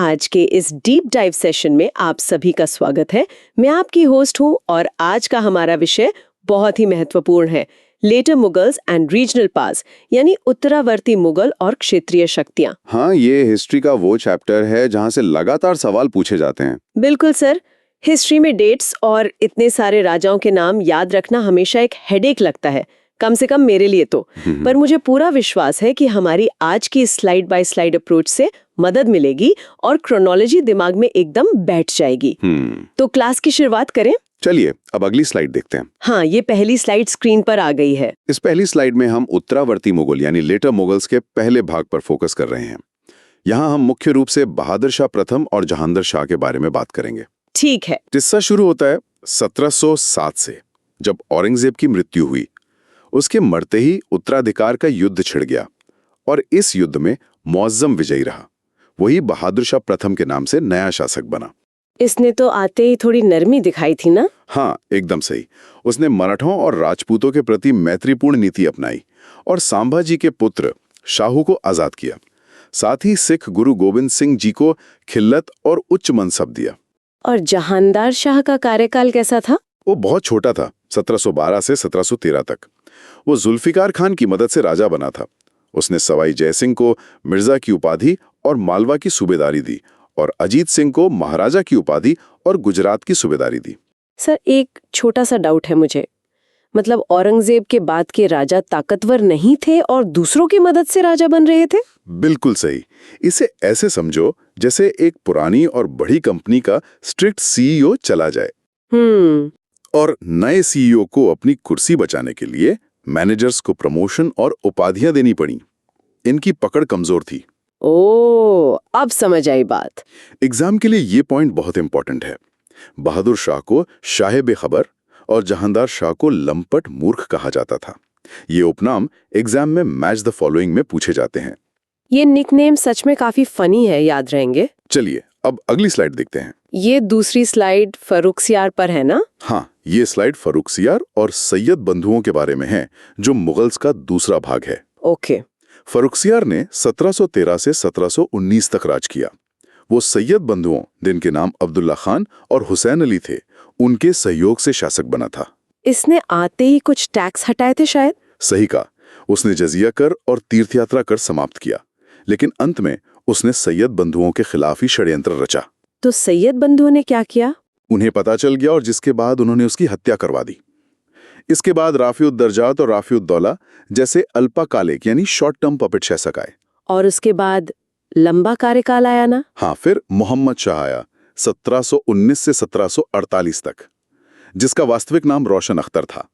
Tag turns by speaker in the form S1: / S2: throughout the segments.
S1: आज के इस डीप डाइव सेशन में आप सभी का स्वागत है। मैं आपकी होस्ट हूं और आज का हमारा विषय बहुत ही महत्वपूर्ण है, लेटर मुगल्स एंड रीजनल पास, यानी उत्तरावर्ती मुगल और क्षेत्रीय शक्तियां।
S2: हाँ, ये हिस्ट्री का वो चैप्टर है जहाँ से लगातार सवाल पूछे जाते हैं।
S1: बिल्कुल सर, हिस्ट्री में डेट्स और इतने सारे राजाओं के नाम याद रखना हमेशा एक हेडेक लगता है, कम से कम मेरे लिए तो। पर मुझे पूरा विश्वास है कि हमारी आज की स्लाइड बाय स्लाइड अप्रोच से मदद मिलेगी और क्रोनोलॉजी दिमाग में एकदम बैठ जाएगी। तो क्लास की शुरुआत करें।
S2: चलिए अब अगली स्लाइड देखते हैं।
S1: हाँ, ये पहली स्लाइड स्क्रीन पर आ गई है।
S2: इस पहली स्लाइड में हम उत्तरावर्ती मुगल यानी लेटर मुगल्स के पहले भाग पर फोकस कर रहे हैं। यहाँ हम मुख्य रूप से बहादुर शाह प्रथम और जहांगीर शाह के बारे में बात करेंगे।
S1: ठीक है।
S2: किस्सा शुरू होता है 1707 से, जब औरंगजेब की मृत्यु हुई। उसके मरते ही उत्तराधिकार का युद्ध छिड़ गया और इस युद्ध में मुअज्जम विजयी रहा। वही बहादुर शाह प्रथम के नाम से नया शासक बना।
S1: इसने तो आते ही थोड़ी नरमी दिखाई थी ना?
S2: हाँ, एकदम सही। उसने मराठों और राजपूतों के प्रति मैत्रीपूर्ण नीति अपनाई और संभाजी के पुत्र शाहू को आजाद किया। साथ ही सिख गुरु गोविंद सिंह जी को खिल्लत और उच्च मनसब दिया।
S1: और जहांगीर शाह का कार्यकाल कैसा था?
S2: वो बहुत छोटा था, 1712 से 1713 तक। वो जुल्फिकार खान की मदद से राजा बना था। उसने सवाई जयसिंह को मिर्जा की उपाधि और मालवा की सूबेदारी दी और अजीत सिंह को महाराजा की उपाधि और गुजरात की सूबेदारी दी।
S1: सर, एक छोटा सा डाउट है मुझे। मतलब औरंगजेब के बाद के राजा ताकतवर नहीं थे और दूसरों की मदद से राजा बन रहे थे?
S2: बिल्कुल सही। इसे ऐसे समझो जैसे एक पुरानी और बड़ी कंपनी का स्ट्रिक्ट सीईओ चला जाए और नए सीईओ को अपनी कुर्सी बचाने के लिए मैनेजर्स को प्रमोशन और उपाधियां देनी पड़ी। इनकी पकड़ कमजोर थी।
S1: ओह, अब समझ आई बात।
S2: एग्जाम के लिए ये पॉइंट बहुत इंपॉर्टेंट है। बहादुर शाह को शाह बेखबर और जहांगीर शाह को लंपट मूर्ख कहा जाता था। ये उपनाम एग्जाम में मैच द फॉलोइंग में पूछे जाते हैं।
S1: ये निकनेम सच में काफी फनी है, याद रहेंगे।
S2: चलिए अब अगली स्लाइड देखते हैं।
S1: ये दूसरी स्लाइड फर्रुखसियार पर है ना?
S2: हाँ, ये स्लाइड फर्रुखसियार और सैयद बंधुओं के बारे में है, जो मुगल्स का दूसरा भाग है।
S1: ओके।
S2: फर्रुखसियार ने 1713 से 1719 तक राज किया। वो सैयद बंधुओं, जिनके नाम अब्दुल्ला खान और हुसैन अली थे, उनके सहयोग से शासक बना था।
S1: इसने आते ही कुछ टैक्स हटाए थे शायद?
S2: सही कहा। उसने जजिया कर और तीर्थयात्रा कर समाप्त किया, लेकिन अंत में उसने सैयद बंधुओं के खिलाफ ही षड्यंत्र रचा।
S1: तो सैयद बंधुओं ने क्या किया?
S2: उन्हें पता चल गया और जिसके बाद उन्होंने उसकी हत्या करवा दी। इसके बाद राफी-उद-दरजात और राफी-उद-दौला जैसे अल्पकालिक यानी शॉर्ट टर्म पपेट शासक आए।
S1: और उसके बाद लंबा कार्यकाल आया ना?
S2: हाँ, फिर मोहम्मद शाह आया 1719 से 1748 तक, जिसका वास्तविक नाम रोशन अख्तर था।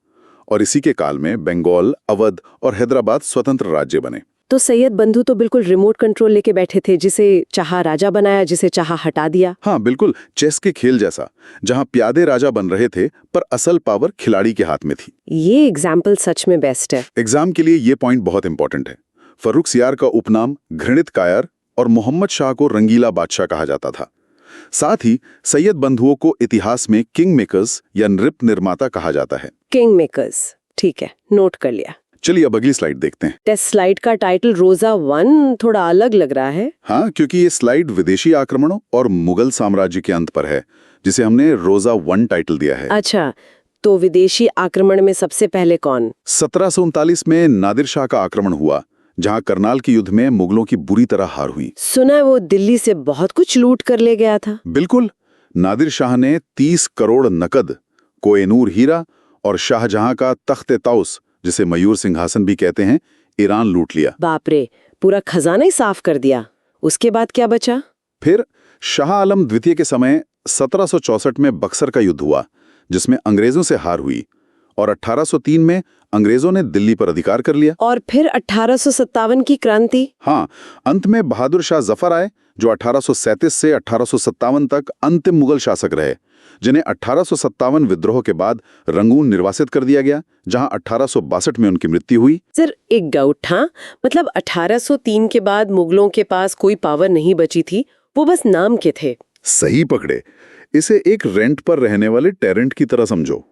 S2: और इसी के काल में बंगाल, अवध और हैदराबाद स्वतंत्र राज्य बने।
S1: तो सैयद बंधु तो बिल्कुल रिमोट कंट्रोल लेके बैठे थे, जिसे चाहा राजा बनाया, जिसे चाहा हटा दिया।
S2: हाँ, बिल्कुल चेस के खेल जैसा, जहाँ प्यादे राजा बन रहे थे पर असल पावर खिलाड़ी के हाथ में थी।
S1: ये एग्जाम्पल सच में बेस्ट है।
S2: एग्जाम के लिए ये पॉइंट बहुत इंपॉर्टेंट है। फर्रुखसियार का उपनाम घृणित कायर और मोहम्मद शाह को रंगीला बादशाह कहा जाता था। साथ ही सैयद बंधुओं को इतिहास में किंग मेकर्स या नृप निर्माता कहा जाता है।
S1: किंग मेकर्स, ठीक है, नोट कर लिया।
S2: चलिए अब अगली स्लाइड देखते हैं।
S1: टेस्ट स्लाइड का टाइटल रोजा 1 थोड़ा अलग लग रहा है।
S2: हाँ, क्योंकि ये स्लाइड विदेशी आक्रमणों और मुगल साम्राज्य के अंत पर है, जिसे हमने रोजा 1 टाइटल दिया है।
S1: अच्छा, तो विदेशी आक्रमण में सबसे पहले कौन?
S2: 1739 में नादिर शाह का आक्रमण हुआ, जहां करनाल के युद्ध में मुगलों की बुरी तरह हार हुई।
S1: सुना है वो दिल्ली से बहुत कुछ लूट कर ले गया था।
S2: बिल्कुल। नादिर शाह ने 30 करोड़ नकद, कोहिनूर हीरा और शाहजहां का तख्त तौस, जिसे मयूर सिंहासन भी कहते हैं, ईरान लूट लिया।
S1: बाप रे, पूरा खजाना ही साफ कर दिया। उसके बाद क्या बचा?
S2: फिर शाह आलम द्वितीय के समय 1764 में बक्सर का युद्ध हुआ, जिसमें अंग्रेजों से हार हुई और 1803 में अंग्रेजों ने दिल्ली पर अधिकार कर लिया।
S1: और फिर 1857 की क्रांति।
S2: हाँ, अंत में बहादुर शाह जफर आए, जो 1837 से 1857 तक अंतिम मुगल शासक रहे, जिन्हें 1857 विद्रोह के बाद रंगून निर्वासित कर दिया गया, जहां 1862 में उनकी मृत्यु हुई।
S1: सर, एक डाउट था। मतलब 1803 के बाद मुगलों के पास कोई पावर नहीं बची थी, वो बस नाम के थे।
S2: सही पकड़े। इसे एक रेंट पर रहने वाले टेरेंट की तरह समझो।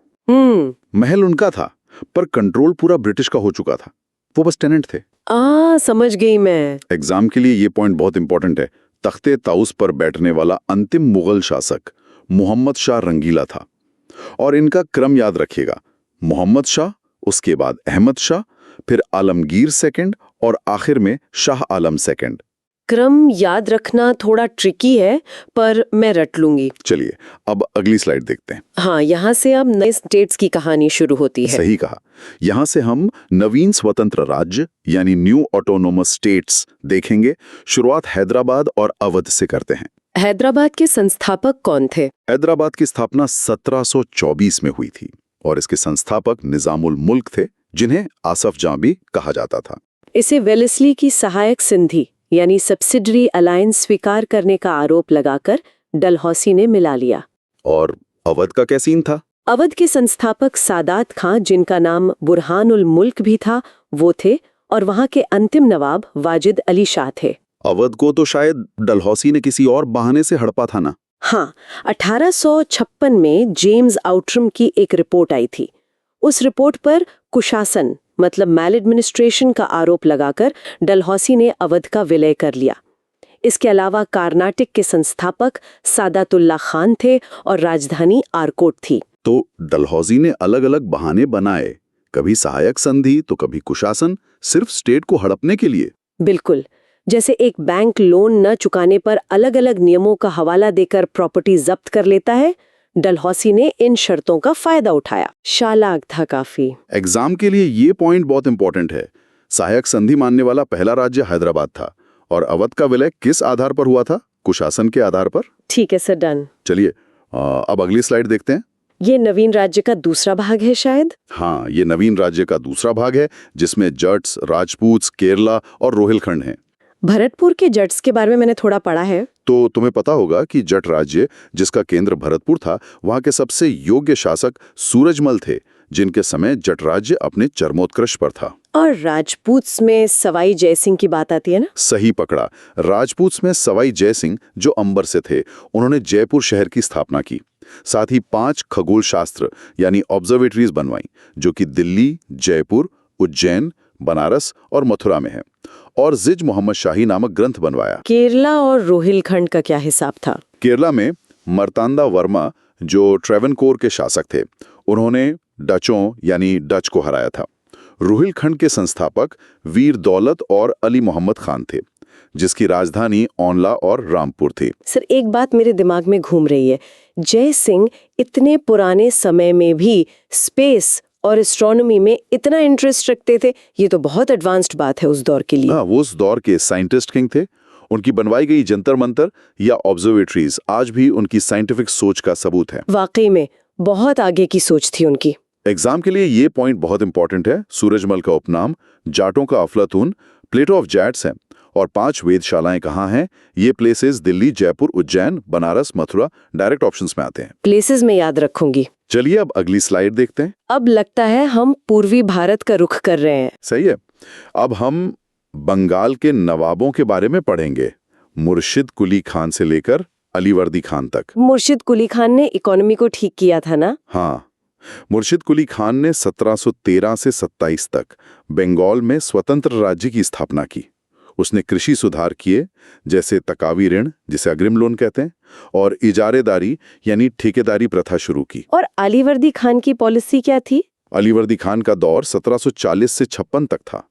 S2: महल उनका था, पर कंट्रोल पूरा ब्रिटिश का हो चुका था। वो बस टेनेंट थे।
S1: समझ गई मैं।
S2: एग्जाम के लिए ये पॉइंट बहुत इंपॉर्टेंट है, तख्ते ताउस पर बैठने वाला अंतिम मुगल शासक मोहम्मद शाह रंगीला था। और इनका क्रम याद रखिएगा, मोहम्मद शाह, उसके बाद अहमद शाह, फिर आलमगीर सेकंड और आखिर में शाह आलम सेकंड।
S1: क्रम याद रखना थोड़ा ट्रिकी है, पर मैं रट लूंगी।
S2: चलिए अब अगली स्लाइड देखते हैं।
S1: हाँ, यहाँ से अब नए स्टेट्स की कहानी शुरू होती है।
S2: सही कहा। यहाँ से हम नवीन स्वतंत्र राज्य यानी न्यू ऑटोनोमस स्टेट्स देखेंगे। शुरुआत हैदराबाद और अवध से करते हैं।
S1: हैदराबाद के संस्थापक कौन थे?
S2: हैदराबाद की स्थापना 1724 में हुई थी और इसके संस्थापक निजामुल मुल्क थे, जिन्हें आसफ जां भी कहा जाता था।
S1: इसे वेलेस्ली की सहायक संधि यानी सब्सिडरी अलायंस स्वीकार करने का आरोप लगाकर डलहौसी ने मिला लिया।
S2: और अवध का क्या सीन था?
S1: अवध के संस्थापक सादात खां, जिनका नाम बुरहानुल मुल्क भी था, वो थे, और वहां के अंतिम नवाब वाजिद अली शाह थे।
S2: अवध को तो शायद डलहौसी ने किसी और बहाने से हड़पा था ना?
S1: हाँ, 1856 में जेम्स आउट्रम की एक रिपोर्ट आई थी। उस रिपोर्ट पर कुशासन मतलब मैल एडमिनिस्ट्रेशन का आरोप लगाकर डलहौसी ने अवध का विलय कर लिया। इसके अलावा कर्नाटक के संस्थापक सादातुल्ला खान थे और राजधानी आरकोट थी।
S2: तो डलहौसी ने अलग अलग बहाने बनाए, कभी सहायक संधि तो कभी कुशासन, सिर्फ स्टेट को हड़पने के लिए।
S1: बिल्कुल, जैसे एक बैंक लोन न चुकाने पर अलग अलग नियमों का हवाला देकर प्रॉपर्टी जब्त कर लेता है, डलहौसी ने इन शर्तों का फायदा उठाया। चालाक था काफी।
S2: एग्जाम के लिए ये पॉइंट बहुत इंपॉर्टेंट है। सहायक संधि मानने वाला पहला राज्य हैदराबाद था और अवध का विलय किस आधार पर हुआ था? कुशासन के आधार पर।
S1: ठीक है सर, डन।
S2: चलिए अब अगली स्लाइड देखते हैं।
S1: ये नवीन राज्य का दूसरा भाग है शायद?
S2: हाँ, ये नवीन राज्य का दूसरा भाग है, जिसमें जट्स, राजपूत, केरला और रोहिलखंड हैं।
S1: भरतपुर के जट्स के बारे में मैंने थोड़ा पढ़ा है।
S2: तो तुम्हें पता होगा कि जट राज्य, जिसका केंद्र भरतपुर था, वहां के सबसे योग्य शासक सूरजमल थे, जिनके समय जट राज्य अपने चरमोत्कर्ष पर था।
S1: और राजपूत्स में सवाई जयसिंह की बात आती है ना?
S2: सही पकड़ा। राजपूत्स में सवाई जयसिंह, जो अंबर से थे, उन्होंने जयपुर शहर की स्थापना की। साथ ही 5 खगोल शास्त्र यानी ऑब्जर्वेटरीज बनवाई, जो कि दिल्ली, जयपुर, उज्जैन, बनारस और मथुरा में है। और जिज मोहम्मद शाही नामक ग्रंथ बनवाया।
S1: केरला और रोहिलखंड का क्या हिसाब था?
S2: केरला में मर्तांदा वर्मा, जो ट्रेवनकोर के शासक थे, उन्होंने डचों यानी डच को हराया था। रोहिलखंड के संस्थापक वीर दौलत और अली मोहम्मद खान थे, जिसकी राजधानी ओनला और रामपुर थी।
S1: सर, एक बात मेरे दिमाग में घूम रही है। जय सिंह इतने पुराने समय में भी स्पेस और एस्ट्रोनॉमी में इतना इंटरेस्ट रखते थे, ये तो बहुत एडवांस्ड बात है उस दौर के लिए।
S2: हाँ, वो उस दौर के साइंटिस्ट किंग थे। उनकी बनवाई गई जंतर मंतर या ऑब्जर्वेटरीज आज भी उनकी साइंटिफिक सोच का सबूत है।
S1: वाकई में बहुत आगे की सोच थी उनकी।
S2: एग्जाम के लिए ये पॉइंट बहुत इंपॉर्टेंट है। सूरजमल का उपनाम, जाटों का अफलातून, प्लेटो ऑफ जैट्स है। और 5 वेधशालाएं कहाँ हैं? ये places Delhi, Jaipur, Ujjain, Banaras, Mathura direct options में आते हैं।
S1: प्लेसेस में याद रखूंगी।
S2: चलिए अब अगली स्लाइड देखते हैं।
S1: अब लगता है हम पूर्वी भारत का रुख कर रहे हैं।
S2: सही है। अब हम बंगाल के नवाबों के बारे में पढ़ेंगे, मुर्शिद कुली खान से लेकर अलीवर्दी खान तक।
S1: मुर्शिद कुली खान ने इकोनॉमी को ठीक किया था ना?
S2: हाँ, मुर्शिद कुली खान ने 1713 से 27 तक बंगाल में स्वतंत्र राज्य की स्थापना की। उसने कृषि सुधार किए, जैसे तकावी ऋण, जिसे अग्रिम लोन कहते हैं, और इजारेदारी यानी ठेकेदारी प्रथा शुरू की।
S1: और अलीवर्दी खान की पॉलिसी क्या थी?
S2: अलीवर्दी खान का दौर 1740 से 56 तक था।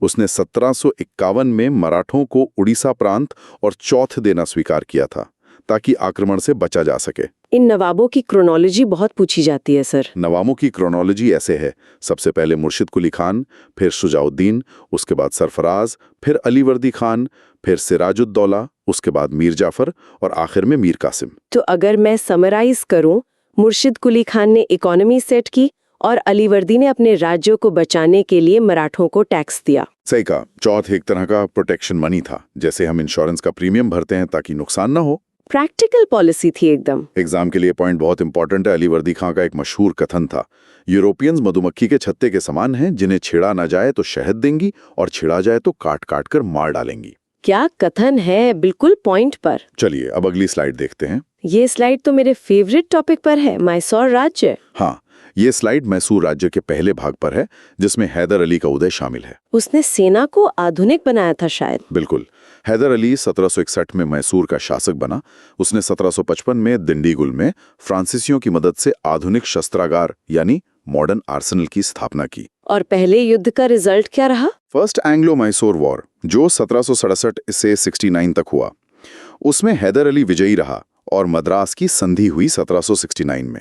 S2: उसने 1751 में मराठों को उड़ीसा प्रांत और चौथ देना स्वीकार किया था, ताकि आक्रमण से बचा जा सके।
S1: इन नवाबों की क्रोनोलॉजी बहुत पूछी जाती है सर।
S2: नवाबों की क्रोनोलॉजी ऐसे है: सबसे पहले मुर्शिद कुली खान, फिर शुजाउद्दीन, उसके बाद सरफराज, फिर अलीवर्दी खान, फिर सिराजुद्दौला, उसके बाद मीर जाफर और आखिर में मीर कासिम।
S1: तो अगर मैं समराइज करूं, मुर्शिद कुली खान ने इकोनॉमी सेट की और अलीवर्दी ने अपने राज्यों को बचाने के लिए मराठों को टैक्स दिया।
S2: सही कहा। चौथ एक तरह का प्रोटेक्शन मनी था, जैसे हम इंश्योरेंस का प्रीमियम भरते हैं ताकि नुकसान ना हो।
S1: प्रैक्टिकल पॉलिसी थी एकदम।
S2: एग्जाम के लिए पॉइंट बहुत इंपॉर्टेंट है। अलीवर्दी खां का एक मशहूर कथन था, यूरोपियंस मधुमक्खी के छत्ते के समान हैं, जिन्हें छेड़ा ना जाए तो शहद देंगी और छेड़ा जाए तो काट काट कर मार डालेंगी।
S1: क्या कथन है, बिल्कुल पॉइंट पर।
S2: चलिए अब अगली स्लाइड देखते हैं।
S1: ये स्लाइड तो मेरे फेवरेट टॉपिक पर है, मैसूर राज्य।
S2: हाँ, ये स्लाइड मैसूर राज्य के पहले भाग पर है, जिसमें हैदर अली का उदय शामिल है।
S1: उसने सेना को आधुनिक बनाया था शायद।
S2: बिल्कुल। हैदर अली 1761 में मैसूर का शासक बना। उसने 1755 में दिंडीगुल में फ्रांसीसियों की मदद से आधुनिक शस्त्रागार यानी मॉडर्न आर्सेनल की स्थापना की।
S1: और पहले युद्ध का रिजल्ट क्या रहा?
S2: फर्स्ट एंग्लो मैसूर वॉर, जो 1767 से 69 तक हुआ, उसमें हैदर अली विजयी रहा और मद्रास की संधि हुई 1769 में।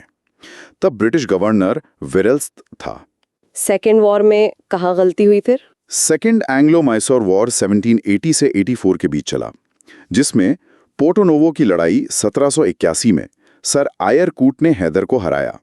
S2: तब ब्रिटिश गवर्नर वेरेल्स था।
S1: सेकेंड वॉर में कहाँ गलती हुई फिर?
S2: सेकेंड एंग्लो मैसूर वॉर 1780 से 84 के बीच चला, जिसमें पोर्टो नोवो की लड़ाई 1781 में सर आयर कूट ने हैदर को हराया।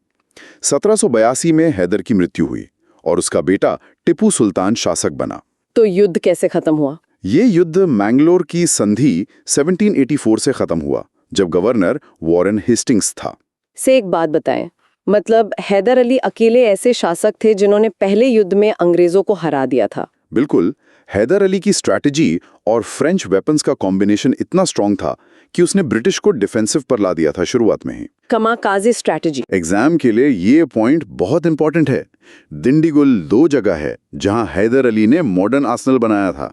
S2: 1782 में हैदर की मृत्यु हुई और उसका बेटा टिपू सुल्तान शासक बना।
S1: तो युद्ध कैसे खत्म हुआ?
S2: ये युद्ध मैंगलोर की संधि 1784 से खत्म हुआ, जब गवर्नर वॉरेन हेस्टिंग्स था।
S1: से एक बात बताएं, मतलब हैदर अली अकेले ऐसे शासक थे जिन्होंने पहले युद्ध में अंग्रेजों को हरा दिया था?
S2: बिल्कुल। हैदर अली की स्ट्रैटेजी और फ्रेंच वेपन्स का कॉम्बिनेशन इतना स्ट्रांग था कि उसने ब्रिटिश को डिफेंसिव पर ला दिया था शुरुआत में ही।
S1: कमाकाज़े स्ट्रैटेजी।
S2: एग्जाम के लिए ये पॉइंट बहुत इंपॉर्टेंट है। दिंडीगुल 2 जगह है जहां हैदर अली ने मॉडर्न आर्सेनल बनाया था।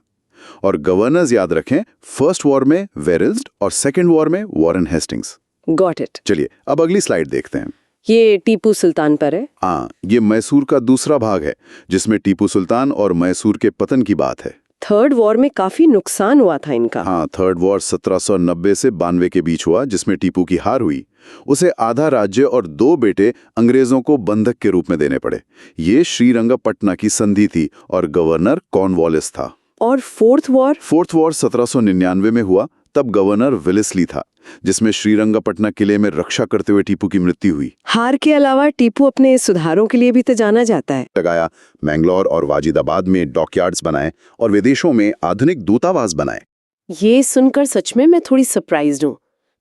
S2: और गवर्नर्स याद रखें, फर्स्ट वॉर में वेरेल्स और सेकेंड वॉर में वॉरेन हेस्टिंग्स।
S1: Got it.
S2: चलिए अब अगली स्लाइड देखते हैं।
S1: ये टीपू सुल्तान पर है।
S2: हाँ, ये मैसूर का दूसरा भाग है जिसमें टीपू सुल्तान और मैसूर के पतन की बात है।
S1: थर्ड वॉर में काफी नुकसान हुआ था इनका।
S2: हाँ, थर्ड वॉर 1790 से 92 के बीच हुआ, जिसमें टीपू की हार हुई। उसे आधा राज्य और 2 बेटे अंग्रेजों को बंधक के रूप में देने पड़े। ये श्रीरंगपटना की संधि थी और गवर्नर कॉर्नवालिस था।
S1: और फोर्थ वॉर?
S2: फोर्थ वॉर 1799 में हुआ। तब गवर्नर विलिस्ली था, जिसमें श्रीरंगपटना किले में रक्षा करते हुए टीपू की मृत्यु हुई।
S1: हार के अलावा टीपू अपने सुधारों के लिए भी तो जाना जाता है।
S2: लगाया, मैंगलोर और वाजिदाबाद में डॉकयार्ड्स बनाए और विदेशों में आधुनिक दूतावास बनाए।
S1: ये सुनकर सच में मैं थोड़ी सरप्राइज्ड हूँ।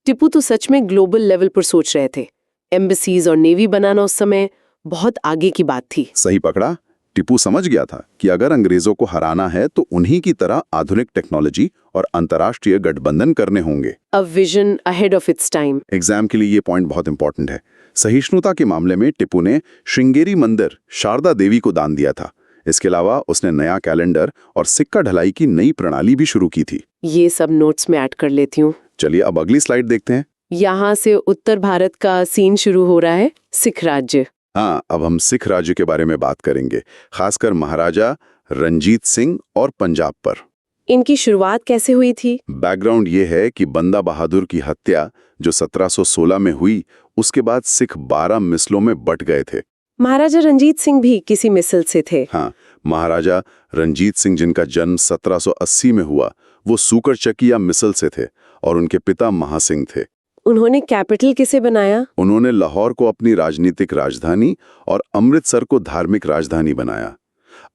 S1: टीपू तो सच में ग्लोबल लेवल पर सोच रहे थे। एम्बेसीज और नेवी बनाना उस समय बहुत आगे की बात थी।
S2: सही पकड़ा। टीपू समझ गया था कि अगर अंग्रेजों को हराना है तो उन्हीं की तरह आधुनिक टेक्नोलॉजी और अंतर्राष्ट्रीय गठबंधन करने होंगे।
S1: A vision ahead of its time.
S2: Exam के लिए ये पॉइंट बहुत इंपॉर्टेंट है। सहिष्णुता के मामले में टीपू ने श्रृंगेरी मंदिर शारदा देवी को दान दिया था। इसके अलावा उसने नया कैलेंडर और सिक्का ढलाई की नई प्रणाली भी शुरू की थी।
S1: ये सब नोट्स में ऐड कर लेती हूँ।
S2: चलिए अब अगली स्लाइड देखते हैं।
S1: यहाँ से उत्तर भारत का सीन शुरू हो रहा है, सिख राज्य।
S2: हाँ, अब हम सिख राज्य के बारे में बात करेंगे, खासकर महाराजा रंजीत सिंह और पंजाब पर।
S1: इनकी शुरुआत कैसे हुई थी?
S2: बैकग्राउंड ये है कि बंदा बहादुर की हत्या जो 1716 में हुई, उसके बाद सिख 12 मिसलों में बट गए थे।
S1: महाराजा रंजीत सिंह भी किसी मिसल से थे।
S2: हाँ, महाराजा रंजीत सिंह, जिनका जन्म 1780 में हुआ, वो सूकरचकिया मिसल से थे और उनके पिता महासिंह थे।
S1: उन्होंने कैपिटल किसे बनाया?
S2: उन्होंने लाहौर को अपनी राजनीतिक राजधानी और अमृतसर को धार्मिक राजधानी बनाया।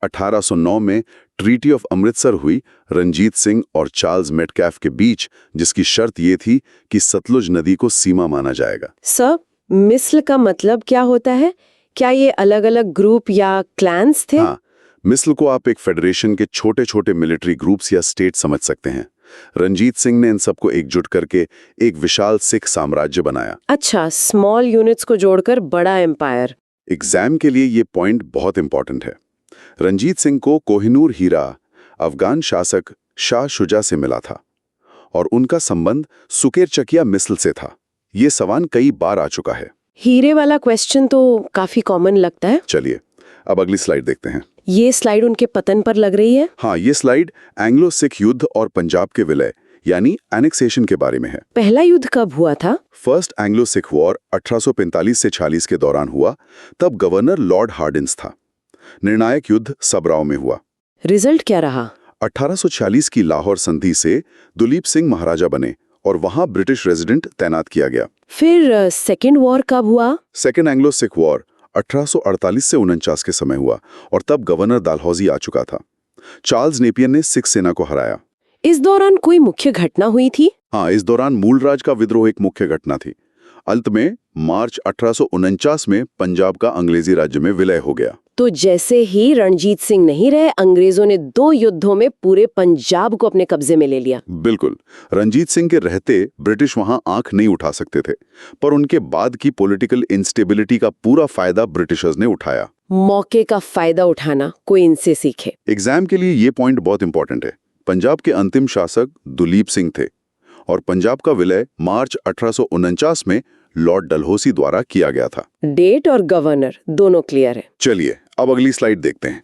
S2: 1809 में ट्रीटी ऑफ अमृतसर हुई रंजीत सिंह और चार्ल्स मेटकैफ के बीच, जिसकी शर्त ये थी कि सतलुज नदी को सीमा माना जाएगा।
S1: सब मिसल का मतलब क्या होता है? क्या ये अलग-अलग ग्रुप या क्लैंस थे?
S2: हाँ, मिसल को आप एक फेडरेशन के छोटे-छोटे मिलिट्री ग्रुप्स या स्टेट समझ सकते हैं। रंजीत सिंह ने इन सबको एकजुट करके एक विशाल सिख साम्राज्य बनाया।
S1: अच्छा, स्मॉल यूनिट्स को जोड़कर बड़ा एम्पायर।
S2: एग्जाम के लिए ये पॉइंट बहुत इंपॉर्टेंट है। रंजीत सिंह को कोहिनूर हीरा अफगान शासक शाह शुजा से मिला था और उनका संबंध सुकेरचकिया मिसल से था। ये सवाल कई बार आ चुका है।
S1: हीरे वाला क्वेश्चन तो काफी कॉमन लगता है।
S2: चलिए अब अगली स्लाइड देखते हैं।
S1: ये स्लाइड उनके पतन पर लग रही है।
S2: हाँ, ये स्लाइड एंग्लो सिख युद्ध और पंजाब के विलय यानी एनेक्सेशन के बारे में है।
S1: पहला युद्ध कब हुआ था?
S2: फर्स्ट एंग्लो सिख वॉर 1845 से 46 के दौरान हुआ। तब गवर्नर लॉर्ड हार्डिंस था। निर्णायक युद्ध सबराव में हुआ।
S1: रिजल्ट क्या रहा?
S2: 1846 की लाहौर संधि से दुलीप सिंह महाराजा बने और वहां ब्रिटिश रेजिडेंट तैनात किया गया।
S1: फिर सेकेंड वॉर कब हुआ?
S2: सेकेंड एंग्लो सिख वॉर 1848 से 49 के समय हुआ और तब गवर्नर दालहौजी आ चुका था। चार्ल्स नेपियर ने सिख सेना को हराया।
S1: इस दौरान कोई मुख्य घटना हुई थी?
S2: हाँ, इस दौरान मूलराज का विद्रोह एक मुख्य घटना थी। अंत में मार्च 1849 में पंजाब का अंग्रेजी राज्य में विलय हो गया।
S1: तो जैसे ही रणजीत सिंह नहीं रहे, अंग्रेजों ने 2 युद्धों में पूरे पंजाब को अपने कब्जे में ले लिया।
S2: बिल्कुल। रंजीत सिंह के रहते ब्रिटिश वहां आंख नहीं उठा सकते थे, पर उनके बाद की पॉलिटिकल इंस्टेबिलिटी का पूरा फायदा ब्रिटिशर्स ने उठाया।
S1: मौके का फायदा उठाना कोई इनसे सीखे।
S2: एग्जाम के लिए ये पॉइंट बहुत इंपॉर्टेंट है। पंजाब के अंतिम शासक दुलीप सिंह थे और पंजाब का विलय मार्च 1849 में लॉर्ड डलहौसी द्वारा किया गया था।
S1: डेट और गवर्नर दोनों क्लियर है।
S2: चलिए अब अगली स्लाइड देखते हैं।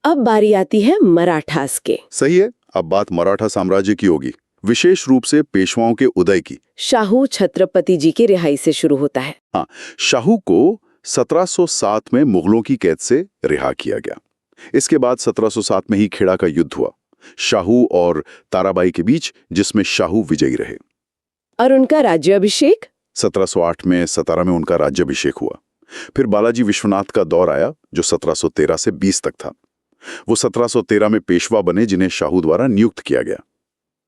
S1: अब बारी आती है मराठास के।
S2: सही है, अब बात मराठा साम्राज्य की होगी, विशेष रूप से पेशवाओं के उदय की।
S1: शाहू छत्रपति जी की रिहाई से शुरू होता है।
S2: हाँ, शाहू को 1707 में मुगलों की कैद से रिहा किया गया। इसके बाद 1707 में ही खेड़ा का युद्ध हुआ शाहू और ताराबाई के बीच, जिसमें शाहू विजयी रहे।
S1: और उनका राज्याभिषेक
S2: 1708 में सतारा में उनका राज्याभिषेक हुआ। फिर बालाजी विश्वनाथ का दौर आया जो 1713 से 20 तक था। वो 1713 में पेशवा बने जिन्हें शाहू द्वारा नियुक्त किया गया।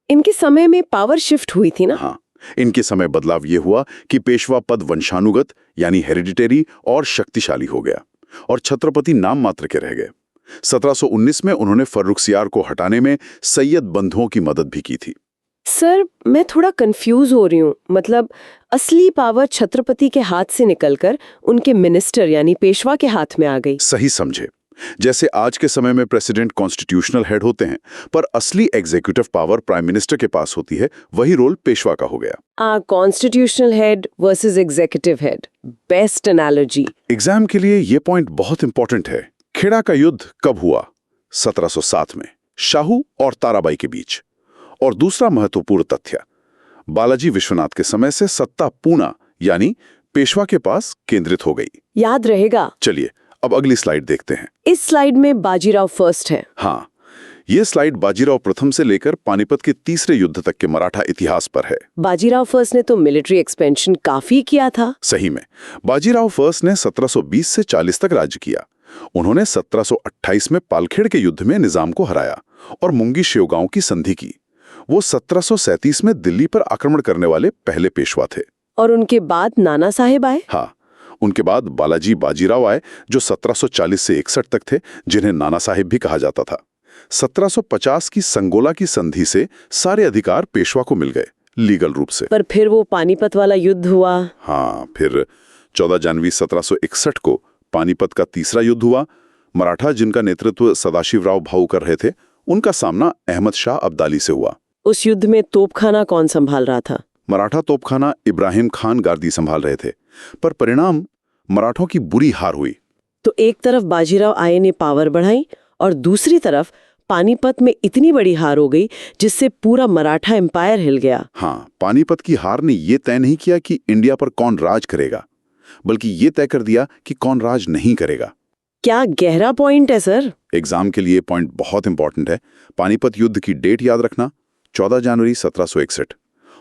S1: इनके समय में पावर शिफ्ट हुई थी ना?
S2: हाँ, इनके समय बदलाव ये हुआ कि पेशवा पद वंशानुगत यानी हेरिडिटरी और शक्तिशाली हो गया और छत्रपति नाम मात्र के रह गए। 1719 में उन्होंने फर्रुखसियार को हटाने में सैयद बंधुओं की मदद भी की थी।
S1: सर, मैं थोड़ा कंफ्यूज हो रही हूँ। मतलब असली पावर छत्रपति के हाथ से निकलकर उनके मिनिस्टर यानी पेशवा के हाथ में आ गई।
S2: सही समझे, जैसे आज के समय में प्रेसिडेंट कॉन्स्टिट्यूशनल हेड होते हैं, पर असली एग्जीक्यूटिव पावर प्राइम मिनिस्टर के पास होती है, वही रोल पेशवा का हो गया।
S1: Constitutional head versus executive head, best analogy.
S2: Exam के लिए ये पॉइंट बहुत इंपॉर्टेंट है। खेड़ा का युद्ध कब हुआ? 1707 में शाहू और ताराबाई के बीच। और दूसरा महत्वपूर्ण तथ्य, बालाजी विश्वनाथ के समय से सत्ता पूना यानी पेशवा के पास केंद्रित हो गई।
S1: याद रहेगा।
S2: चलिए अब अगली स्लाइड देखते हैं।
S1: इस स्लाइड में बाजीराव फर्स्ट है।
S2: हाँ, ये स्लाइड बाजीराव प्रथम से लेकर पानीपत के तीसरे युद्ध तक के मराठा इतिहास पर है।
S1: बाजीराव फर्स्ट ने तो मिलिट्री एक्सपेंशन काफी किया था।
S2: सही में, बाजीराव फर्स्ट ने 1720 से 40 तक राज्य किया। उन्होंने 1728 में पालखेड़ के युद्ध में निजाम को हराया और मुंगी शेवगांव की संधि की। वो 1737 में दिल्ली पर आक्रमण करने वाले पहले पेशवा थे।
S1: और उनके बाद नाना साहेब आए।
S2: हाँ, उनके बाद बालाजी बाजीराव आए जो 1740 से 61 तक थे, जिन्हें नाना साहेब भी कहा जाता था। 1750 की संगोला की संधि से सारे अधिकार पेशवा को मिल गए लीगल रूप से।
S1: पर फिर वो पानीपत वाला युद्ध हुआ।
S2: हाँ, फिर 14 जनवरी 1761 को पानीपत का तीसरा युद्ध हुआ। मराठा, जिनका नेतृत्व सदाशिवराव भाऊ कर रहे थे, उनका सामना अहमद शाह अब्दाली से हुआ।
S1: उस युद्ध में तोपखाना कौन संभाल रहा था?
S2: मराठा तोपखाना इब्राहिम खान गार्दी संभाल रहे थे, पर परिणाम मराठों की बुरी हार हुई।
S1: तो एक तरफ बाजीराव आए ने पावर बढ़ाई और दूसरी तरफ पानीपत में इतनी बड़ी हार हो गई जिससे पूरा मराठा एम्पायर हिल गया।
S2: हाँ, पानीपत की हार ने ये तय नहीं किया कि इंडिया पर कौन राज करेगा, बल्कि ये तय कर दिया कि कौन राज नहीं करेगा।
S1: क्या गहरा पॉइंट है सर।
S2: एग्जाम के लिए पॉइंट बहुत इंपॉर्टेंट है। पानीपत युद्ध की डेट याद रखना, 14 जनवरी 1761।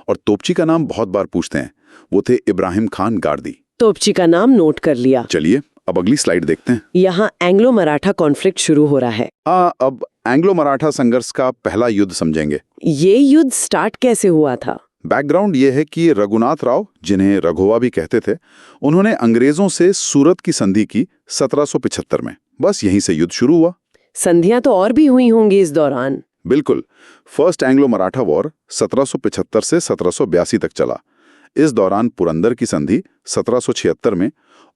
S2: और तोपची का नाम बहुत बार पूछते हैं, वो थे इब्राहिम खान गार्दी।
S1: तोपची का नाम नोट कर लिया।
S2: चलिए अब अगली स्लाइड देखते हैं।
S1: यहाँ एंग्लो मराठा कॉन्फ्लिक्ट शुरू हो रहा है।
S2: अब एंग्लो मराठा संघर्ष का पहला युद्ध समझेंगे। ये
S1: युद्ध स्टार्ट कैसे हुआ था?
S2: बैकग्राउंड ये है कि रघुनाथ राव, जिन्हें रघुवा भी कहते थे, उन्होंने अंग्रेजों से सूरत की संधि की 1775 में। बस यहीं से युद्ध शुरू हुआ।
S1: संधियां तो और भी हुई होंगी इस दौरान।
S2: बिल्कुल, फर्स्ट एंग्लो मराठा वॉर 1775 से 1782 तक चला। इस दौरान पुरंदर की संधि 1776 में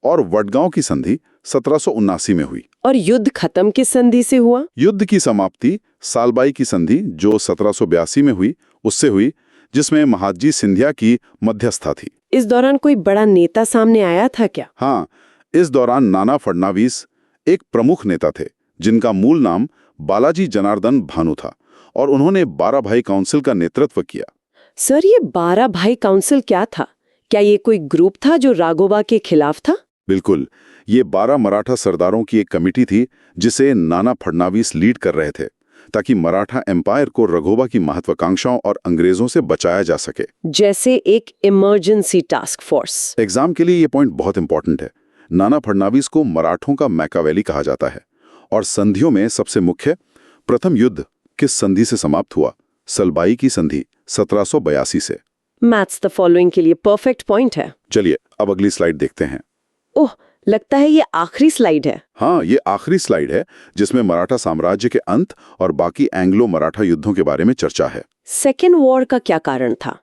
S2: और वडगांव की संधि 1779 में हुई।
S1: और युद्ध खत्म किस संधि से हुआ?
S2: युद्ध की समाप्ति सालबाई की संधि जो 1782 में हुई उससे हुई, जिसमें महादजी सिंधिया की मध्यस्थता थी।
S1: इस दौरान कोई बड़ा नेता सामने आया था क्या?
S2: हाँ, इस दौरान नाना फडणवीस एक प्रमुख नेता थे, जिनका मूल नाम बालाजी जनार्दन भानु था और उन्होंने 12 भाई काउंसिल का नेतृत्व किया।
S1: सर, ये 12 भाई काउंसिल क्या था? क्या ये कोई ग्रुप था जो राघोबा के खिलाफ था?
S2: बिल्कुल, ये 12 मराठा सरदारों की एक कमेटी थी जिसे नाना फडणवीस लीड कर रहे थे, ताकि मराठा एम्पायर को राघोबा की महत्वाकांक्षाओं और अंग्रेजों से बचाया जा सके।
S1: जैसे एक इमरजेंसी टास्क फोर्स।
S2: एग्जाम के लिए ये पॉइंट बहुत इंपॉर्टेंट है। नाना फडणवीस को मराठों का मैकावेली कहा जाता है और संधियों में सबसे मुख्य प्रथम युद्ध किस संधि से समाप्त हुआ? सलबाई की संधि 1782 से।
S1: मैथ्स द फॉलोइंग के लिए परफेक्ट पॉइंट है।
S2: चलिए अब अगली स्लाइड देखते हैं।
S1: ओह, लगता है ये आखिरी स्लाइड है।
S2: हाँ, ये आखिरी स्लाइड है जिसमें मराठा साम्राज्य के अंत और बाकी एंग्लो मराठा युद्धों के बारे में चर्चा है।
S1: सेकेंड वॉर का क्या कारण था?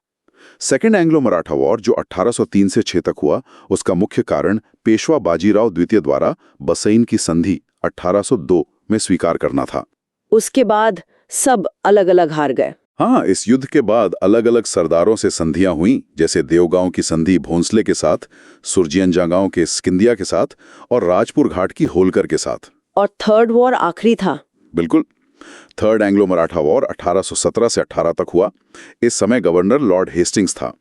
S2: सेकेंड एंग्लो मराठा वॉर जो 1803 से 6 तक हुआ, उसका मुख्य कारण पेशवा बाजीराव द्वितीय द्वारा बसैन की संधि 1802 में स्वीकार करना था।
S1: उसके बाद सब अलग अलग हार गए।
S2: हाँ, इस युद्ध के बाद अलग अलग सरदारों से संधियां हुई, जैसे देवगांव की संधि भोंसले के साथ, सुरजियन जागांव के स्किंदिया के साथ और राजपुर घाट की होलकर के साथ।
S1: और थर्ड वॉर आखिरी था।
S2: बिल्कुल। थर्ड एंग्लो मराठा वॉर 1817 से 18 तक हुआ। इस समय गवर्नर लॉर्ड हेस्टिंग्स था।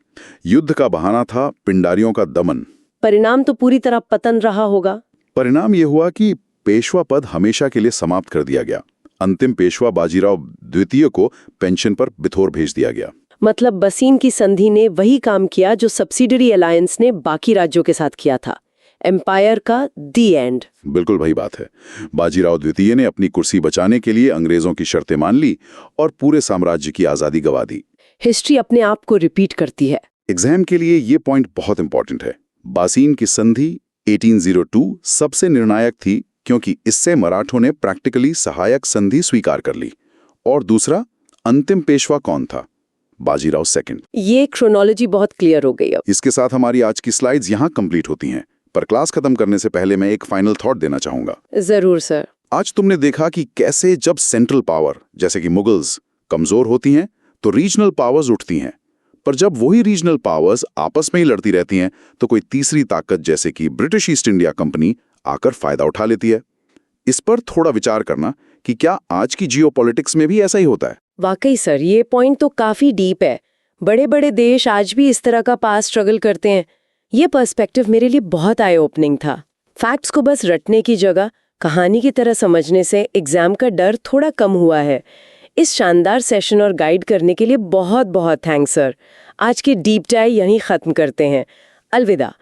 S2: युद्ध का बहाना था पिंडारियों का दमन।
S1: परिणाम तो पूरी तरह पतन रहा होगा।
S2: परिणाम यह हुआ कि पेशवा पद हमेशा के लिए समाप्त कर दिया गया। अंतिम पेशवा बाजीराव द्वितीय को पेंशन पर बिथोर भेज दिया गया।
S1: मतलब बसीन की संधि ने वही काम किया जो सब्सिडरी अलायंस ने बाकी राज्यों के साथ किया था। एम्पायर का दी एंड।
S2: बिल्कुल वही बात है। बाजीराव द्वितीय ने अपनी कुर्सी बचाने के लिए अंग्रेजों की शर्तें मान ली और पूरे साम्राज्य की आजादी गवा दी।
S1: हिस्ट्री अपने आप को रिपीट करती है।
S2: एग्जाम के लिए ये पॉइंट बहुत इंपॉर्टेंट है। बासीन की संधि 1802 सबसे निर्णायक थी, क्योंकि इससे मराठों ने प्रैक्टिकली सहायक संधि स्वीकार कर ली। और दूसरा, अंतिम पेशवा कौन था? बाजीराव सेकंड।
S1: ये क्रोनोलॉजी बहुत क्लियर हो गई अब।
S2: इसके साथ हमारी आज की स्लाइड्स यहाँ कंप्लीट होती हैं, पर क्लास खत्म करने से पहले मैं एक फाइनल थॉट देना चाहूंगा।
S1: जरूर सर।
S2: आज तुमने देखा कि कैसे जब सेंट्रल पावर जैसे कि मुगल्स कमजोर होती हैं तो रीजनल पावर्स उठती हैं, पर जब वही रीजनल पावर्स आपस में ही लड़ती रहती हैं तो कोई तीसरी ताकत जैसे कि ब्रिटिश ईस्ट इंडिया कंपनी आकर फायदा उठा लेती है। इस पर थोड़ा विचार करना कि क्या आज की जियोपॉलिटिक्स में भी ऐसा ही होता है।
S1: वाकई सर, ये पॉइंट तो काफी डीप है। बड़े बड़े देश आज भी इस तरह का पास स्ट्रगल करते हैं। ये पर्सपेक्टिव मेरे लिए बहुत आई ओपनिंग था। फैक्ट्स को बस रटने की जगह कहानी की तरह समझने से एग्जाम का डर थोड़ा कम हुआ है। इस शानदार सेशन और गाइड करने के लिए बहुत बहुत थैंक्स सर। आज की डीप डाइव यहीं खत्म करते हैं। अलविदा।